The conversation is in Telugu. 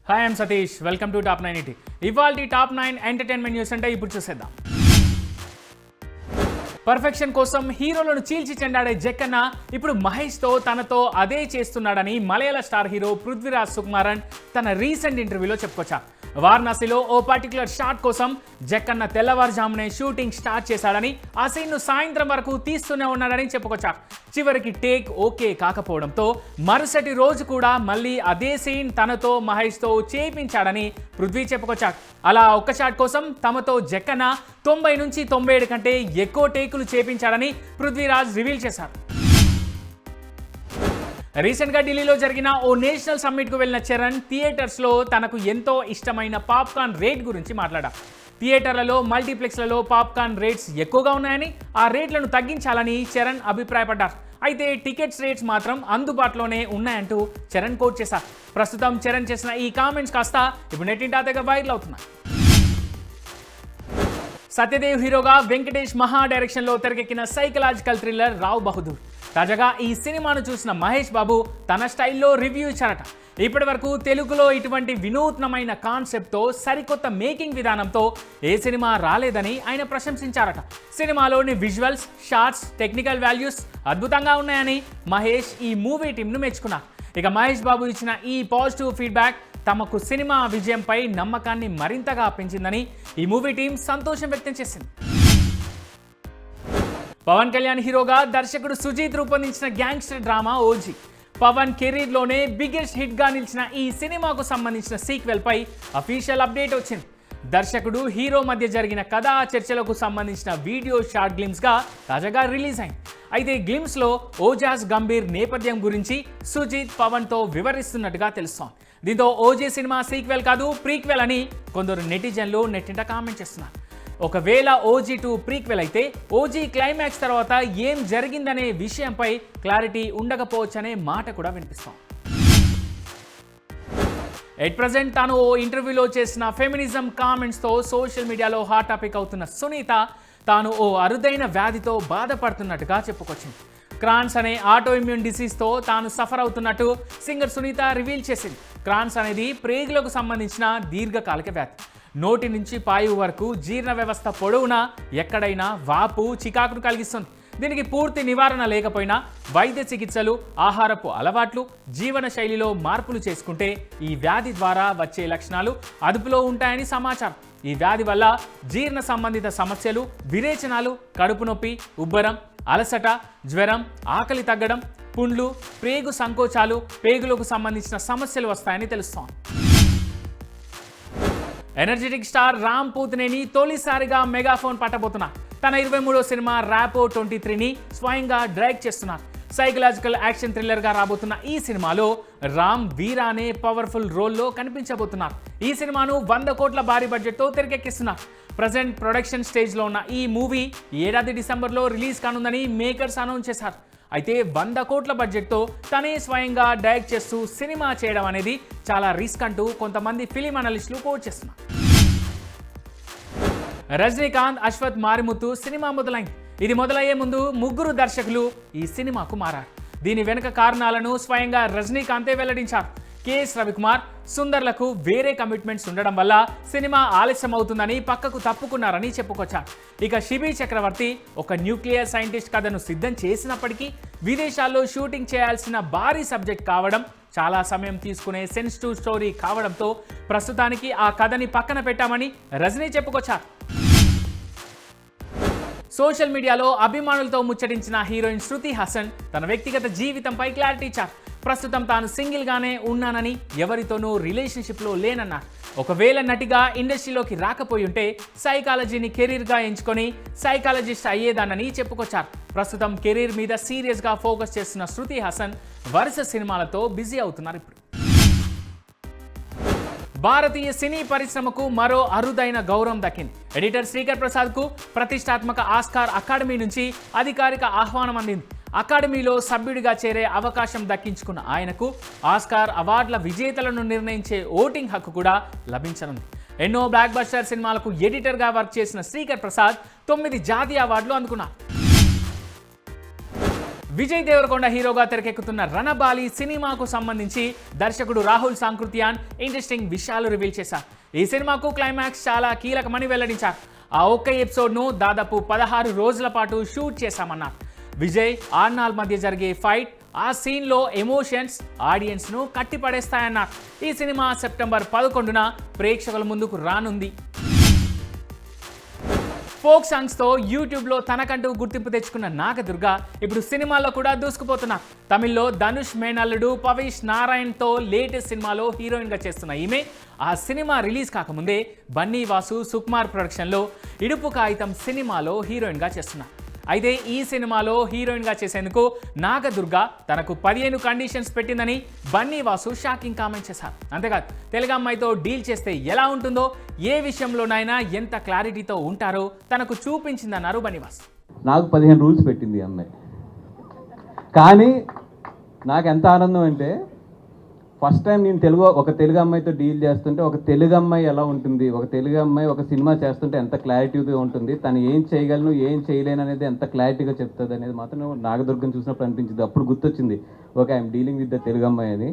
Hi I'm Satish, welcome to top 9 ఇటీ. ఇవాల్టి టాప్ 9 ఎంటర్టైన్మెంట్ న్యూస్ అంటే ఇప్పుడు చూసేద్దాం. పర్ఫెక్షన్ కోసం హీరోలను చీల్చి చెండాడే జక్కన్న ఇప్పుడు మహేష్తో తనతో అదే చేస్తున్నాడని మలయాళ స్టార్ హీరో పృథ్వీరాజ్ సుకుమారన్ తన రీసెంట్ ఇంటర్వ్యూలో చెప్పుకొచ్చారు. వారణాసిలో ఓ పర్టికులర్ షాట్ కోసం జక్కన్న తెల్లవారుజామునే షూటింగ్ స్టార్ట్ చేశాడని, ఆ సీన్ను సాయంత్రం వరకు తీస్తూనే ఉన్నాడని చెప్పుకొచ్చారు. చివరికి టేక్ ఓకే కాకపోవడంతో మరుసటి రోజు కూడా మళ్ళీ అదే సీన్ తనతో మహేష్తో చేయించాడని పృథ్వీ చెప్పుకొచ్చారు. అలా ఒక్క షాట్ కోసం తమతో జక్కన్న 90 నుంచి 97 కంటే ఎక్కువ టేకులు చేయించాడని పృథ్వీరాజ్ రివీల్ చేశారు. రీసెంట్గా ఢిల్లీలో జరిగిన ఓ నేషనల్ సమ్మిట్కు వెళ్ళిన చరణ్ థియేటర్స్లో తనకు ఎంతో ఇష్టమైన పాప్కార్న్ రేట్ గురించి మాట్లాడారు. థియేటర్లలో మల్టీప్లెక్స్లలో పాప్కార్న్ రేట్స్ ఎక్కువగా ఉన్నాయని, ఆ రేట్లను తగ్గించాలని చరణ్ అభిప్రాయపడ్డారు. అయితే టికెట్స్ రేట్స్ మాత్రం అందుబాటులోనే ఉన్నాయంటూ చరణ్ కోట్ చేశారు. ప్రస్తుతం చరణ్ చేసిన ఈ కామెంట్స్ కాస్త ఇప్పుడు నెట్టింటా తెగ వైరల్ అవుతున్నాయి. సత్యదేవ్ హీరోగా వెంకటేష్ మహా డైరెక్షన్లో తెరకెక్కిన సైకలాజికల్ థ్రిల్లర్ రావ్ బహదూర్. తాజాగా ఈ సినిమాను చూసిన మహేష్ బాబు తన స్టైల్లో రివ్యూ ఇచ్చారట. ఇప్పటి వరకు తెలుగులో ఇటువంటి వినూత్నమైన కాన్సెప్ట్తో సరికొత్త మేకింగ్ విధానంతో ఏ సినిమా రాలేదని ఆయన ప్రశంసించారట. సినిమాలోని విజువల్స్, షార్ట్స్, టెక్నికల్ వాల్యూస్ అద్భుతంగా ఉన్నాయని మహేష్ ఈ మూవీ టీంను మెచ్చుకున్నారు. ఇక మహేష్ బాబు ఇచ్చిన ఈ పాజిటివ్ ఫీడ్బ్యాక్ తమకు సినిమా విజయంపై నమ్మకాన్ని మరింతగా పెంచిందని ఈ మూవీ టీం సంతోషం వ్యక్తం చేసింది. పవన్ కళ్యాణ్ హీరోగా దర్శకుడు సుజీత్ రూపొందించిన గ్యాంగ్స్టర్ డ్రామా ఓజీ. పవన్ కెరీర్లోనే బిగ్గెస్ట్ హిట్గా నిలిచిన ఈ సినిమాకు సంబంధించిన సీక్వెల్ పై అఫీషియల్ అప్డేట్ వచ్చింది. దర్శకుడు హీరో మధ్య జరిగిన కథా చర్చలకు సంబంధించిన వీడియో షార్ట్ గ్లిమ్స్గా తాజాగా రిలీజ్ అయింది. అయితే గ్లిమ్స్లో ఓజాస్ గంభీర్ నేపథ్యం గురించి సుజీత్ పవన్తో వివరిస్తున్నట్టుగా తెలుస్తోంది. దీంతో ఓజీ సినిమా సీక్వెల్ కాదు, ప్రీక్వెల్ అని కొందరు నెటిజన్లు నెట్టింట కామెంట్ చేస్తున్నారు. ఒకవేళ ఓజీ 2 ప్రీక్వెల్ అయితే ఓజీ క్లైమాక్స్ తర్వాత ఏం జరిగిందనే విషయంపై క్లారిటీ ఉండకపోవచ్చనే మాట కూడా వినిపిస్తోంది. ఎట్ ప్రజెంట్ తాను ఓ ఇంటర్వ్యూలో చేసిన ఫెమినిజం కామెంట్స్తో సోషల్ మీడియాలో హాట్ టాపిక్ అవుతున్న సునీత తాను ఓ అరుదైన వ్యాధితో బాధపడుతున్నట్టుగా చెప్పుకొచ్చింది. క్రాన్స్ అనే ఆటో ఇమ్యూన్ డిసీజ్తో తాను సఫర్ అవుతున్నట్టు సింగర్ సునీత రివీల్ చేసింది. క్రాన్స్ అనేది ప్రేగులకు సంబంధించిన దీర్ఘకాలిక వ్యాధి. నోటి నుంచి పాయువు వరకు జీర్ణ వ్యవస్థ పొడవునా ఎక్కడైనా వాపు, చికాకును కలిగిస్తుంది. దీనికి పూర్తి నివారణ లేకపోయినా వైద్య చికిత్సలు, ఆహారపు అలవాట్లు, జీవన శైలిలో మార్పులు చేసుకుంటే ఈ వ్యాధి ద్వారా వచ్చే లక్షణాలు అదుపులో ఉంటాయని సమాచారం. ఈ వ్యాధి వల్ల జీర్ణ సంబంధిత సమస్యలు, విరేచనాలు, కడుపు నొప్పి, ఉబ్బరం, అలసట, జ్వరం, ఆకలి తగ్గడం, పుండ్లు, ప్రేగు సంకోచాలు, పేగులకు సంబంధించిన సమస్యలు వస్తాయని తెలుస్తోంది. ఎనర్జెటిక్ స్టార్ రామ్ పోతినేని తొలిసారిగా మెగాఫోన్ పట్టబోతున్నారు. తన 23వ సినిమా ర్యాపో 23ని స్వయంగా డైరెక్ట్ చేస్తున్నారు. సైకలాజికల్ యాక్షన్ థ్రిల్లర్గా రాబోతున్న ఈ సినిమాలో రామ్ వీరా అనే పవర్ఫుల్ రోల్లో కనిపించబోతున్నారు. ఈ సినిమాను 100 కోట్ల భారీ బడ్జెట్తో తెరకెక్కిస్తున్నారు. ప్రజెంట్ ప్రొడక్షన్ స్టేజ్లో ఉన్న ఈ మూవీ ఈ ఏడాది డిసెంబర్లో రిలీజ్ కానుందని మేకర్స్ అనౌన్స్ చేశారు. అయితే 100 కోట్ల బడ్జెట్తో తనే స్వయంగా డైరెక్ట్ చేస్తూ సినిమా చేయడం అనేది చాలా రిస్క్ అంటూ కొంతమంది ఫిలిం అనలిస్టులు కోట్ చేస్తున్నారు. రజనీకాంత్, అశ్వత్ మారిముత్తు సినిమా మొదలైంది. ఇది మొదలయ్యే ముందు ముగ్గురు దర్శకులు ఈ సినిమాకు మారారు. దీని వెనుక కారణాలను స్వయంగా రజనీకాంతే వెల్లడించారు. కెఎస్ రవికుమార్, సుందర్లకు వేరే కమిట్మెంట్స్ ఉండడం వల్ల సినిమా ఆలస్యం అవుతుందని పక్కకు తప్పుకున్నారని చెప్పుకొచ్చారు. ఇక శిబి చక్రవర్తి ఒక న్యూక్లియర్ సైంటిస్ట్ కథను సిద్ధం చేసినప్పటికీ విదేశాల్లో షూటింగ్ చేయాల్సిన భారీ సబ్జెక్ట్ కావడం, చాలా సమయం తీసుకునే సెన్సిటివ్ స్టోరీ కావడంతో ప్రస్తుతానికి ఆ కథని పక్కన పెట్టామని రజనీ చెప్పుకొచ్చారు. సోషల్ మీడియాలో అభిమానులతో ముచ్చటించిన హీరోయిన్ శృతి హాసన్ తన వ్యక్తిగత జీవితంపై క్లారిటీ ఇచ్చారు. ప్రస్తుతం తాను సింగిల్గానే ఉన్నానని, ఎవరితోనూ రిలేషన్షిప్లో లేనన్నారు. ఒకవేళ నటిగా ఇండస్ట్రీలోకి రాకపోయి ఉంటే సైకాలజీని కెరీర్గా ఎంచుకొని సైకాలజిస్ట్ అయ్యేదానని చెప్పుకొచ్చారు. ప్రస్తుతం కెరీర్ మీద సీరియస్గా ఫోకస్ చేస్తున్న శృతి హాసన్ వరుస సినిమాలతో బిజీ అవుతున్నారు. ఇప్పుడు భారతీయ సినీ పరిశ్రమకు మరో అరుదైన గౌరవం దక్కింది. ఎడిటర్ శ్రీకర్ ప్రసాద్కు ప్రతిష్టాత్మక ఆస్కార్ అకాడమీ నుంచి అధికారిక ఆహ్వానం అందింది. అకాడమీలో సభ్యుడిగా చేరే అవకాశం దక్కించుకున్న ఆయనకు ఆస్కార్ అవార్డుల విజేతలను నిర్ణయించే ఓటింగ్ హక్కు కూడా లభించనుంది. ఎన్నో బ్లాక్ బస్టర్ సినిమాలకు ఎడిటర్గా వర్క్ చేసిన శ్రీకర్ ప్రసాద్ 9 జాతీయ అవార్డులు అందుకున్నారు. విజయ్ దేవరకొండ హీరోగా తెరకెక్కుతున్న రణబాలి సినిమాకు సంబంధించి దర్శకుడు రాహుల్ సాంకృత్యాన్ ఇంట్రెస్టింగ్ విషయాలు రివీల్ చేశారు. ఈ సినిమాకు క్లైమాక్స్ చాలా కీలకమని వెల్లడించారు. ఆ ఒక్క ఎపిసోడ్ను దాదాపు 16 రోజుల పాటు షూట్ చేశామన్నారు. విజయ్ ఆర్నాల్ మధ్య జరిగే ఫైట్, ఆ సీన్లో ఎమోషన్స్ ఆడియన్స్ను కట్టిపడేస్తాయన్నారు. ఈ సినిమా సెప్టెంబర్ 11న ప్రేక్షకుల ముందుకు రానుంది. ఫోక్ సాంగ్స్తో యూట్యూబ్లో తనకంటూ గుర్తింపు తెచ్చుకున్న నాగదుర్గ ఇప్పుడు సినిమాల్లో కూడా దూసుకుపోతున్నారు. తమిళ్లో ధనుష్ మేనల్లుడు పవిష్ నారాయణ్తో లేటెస్ట్ సినిమాలో హీరోయిన్గా చేస్తున్న ఈమె ఆ సినిమా రిలీజ్ కాకముందే బన్నీ వాసు సుకుమార్ ప్రొడక్షన్లో ఇడుపు కాగితం సినిమాలో హీరోయిన్గా చేస్తున్నారు. అయితే ఈ సినిమాలో హీరోయిన్గా చేసేందుకు నాగదుర్గ తనకు 15 కండిషన్స్ పెట్టిందని బన్నీ వాసు షాకింగ్ కామెంట్ చేశారు. అంతేకాదు తెలుగు అమ్మాయితో డీల్ చేస్తే ఎలా ఉంటుందో, ఏ విషయంలోనైనా ఎంత క్లారిటీతో ఉంటారో తనకు చూపించిందన్నారు బన్నీవాస్. నాకు 15 రూల్స్ పెట్టింది అమ్మాయి. కానీ నాకు ఎంత ఆనందం అంటే ఫస్ట్ టైం నేను ఒక తెలుగు అమ్మాయితో డీల్ చేస్తుంటే ఒక తెలుగు అమ్మాయి ఎలా ఉంటుంది, ఒక తెలుగు అమ్మాయి ఒక సినిమా చేస్తుంటే ఎంత క్లారిటీగా ఉంటుంది, తను ఏం చేయగలను ఏం చేయలేను అనేది ఎంత క్లారిటీగా చెప్తుంది అనేది మాత్రం నాగదుర్గం చూసినప్పుడు అనిపించింది. అప్పుడు గుర్తొచ్చింది, okay I'm dealing with the Telugu అమ్మాయి అని.